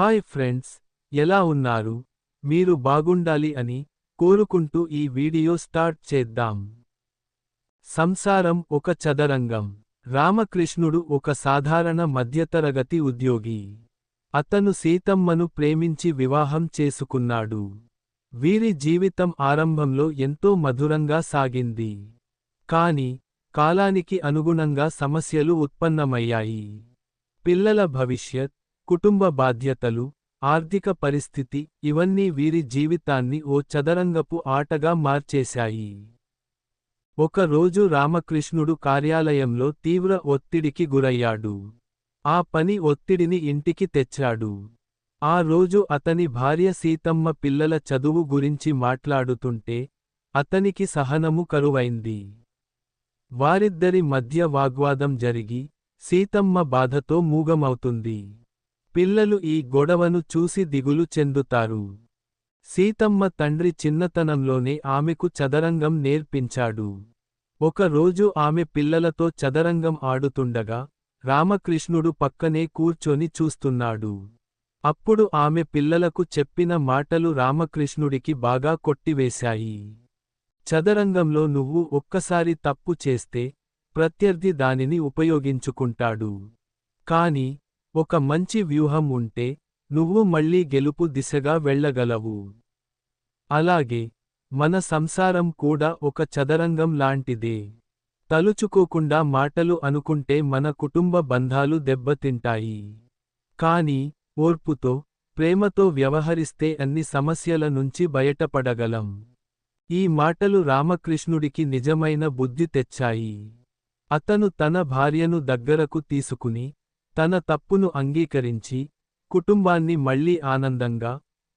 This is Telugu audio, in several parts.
హాయ్ ఫ్రెండ్స్, ఎలా ఉన్నారు? మీరు బాగుండాలి అని కోరుకుంటూ ఈ వీడియో స్టార్ట్ చేద్దాం. సంసారం ఒక చదరంగం. రామకృష్ణుడు ఒక సాధారణ మధ్యతరగతి ఉద్యోగి. అతను సీతమ్మను ప్రేమించి వివాహం చేసుకున్నాడు. వీరి జీవితం ఆరంభంలో ఎంతో మధురంగా సాగింది. కాని కాలానికి అనుగుణంగా సమస్యలు ఉత్పన్నమయ్యాయి. పిల్లల భవిష్యత్, కుటుంబ బాధ్యతలు, ఆర్థిక పరిస్థితి ఇవన్నీ వీరి జీవితాన్ని ఓ చదరంగపు ఆటగా మార్చేశాయి. ఒక రోజు రామకృష్ణుడు కార్యాలయంలో తీవ్ర ఒత్తిడికి గురయ్యాడు. ఆ పని ఒత్తిడిని ఇంటికి తెచ్చాడు. ఆ రోజు అతని భార్య సీతమ్మ పిల్లల చదువు గురించి మాట్లాడుతుంటే అతనికి సహనము కరువైంది. వారిద్దరి మధ్య వాగ్వాదం జరిగి సీతమ్మ బాధతో మూగమవుతుంది. పిల్లలు ఈ గొడవను చూసి దిగులు చెందుతారు. సీతమ్మ తండ్రి చిన్నతనంలోనే ఆమెకు చదరంగం నేర్పించాడు. ఒక రోజు ఆమె పిల్లలతో చదరంగం ఆడుతుండగా రామకృష్ణుడు పక్కనే కూర్చొని చూస్తున్నాడు. అప్పుడు ఆమె పిల్లలకు చెప్పిన మాటలు రామకృష్ణుడికి బాగా కొట్టివేశాయి. చదరంగంలో నువ్వు ఒక్కసారి తప్పు చేస్తే ప్రత్యర్థి దానిని ఉపయోగించుకుంటాడు. కాని ఒక మంచి వ్యూహం ఉంటే నువ్వు మళ్ళీ గెలుపు దిశగా వెళ్ళగలవు. అలాగే మన సంసారం కూడా ఒక చదరంగం లాంటిదే. తలుచుకోకుండా మాటలు అనుకుంటే మన కుటుంబ బంధాలు దెబ్బతింటాయి. కాని ఓర్పుతో, ప్రేమతో వ్యవహరిస్తే అన్ని సమస్యల నుంచి బయటపడగలం. ఈ మాటలు రామకృష్ణుడికి నిజమైన బుద్ధి తెచ్చాయి. అతను తన భార్యను దగ్గరకు తీసుకుని తన తప్పును అంగీకరించి కుటుంబాన్ని మళ్లీ ఆనందంగా,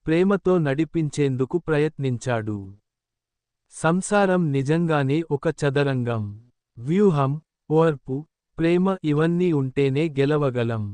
ప్రేమతో నడిపించేందుకు ప్రయత్నించాడు. సంసారం నిజంగానే ఒక చదరంగం. వ్యూహం, ఓర్పు, ప్రేమ ఇవన్నీ ఉంటేనే గెలవగలం.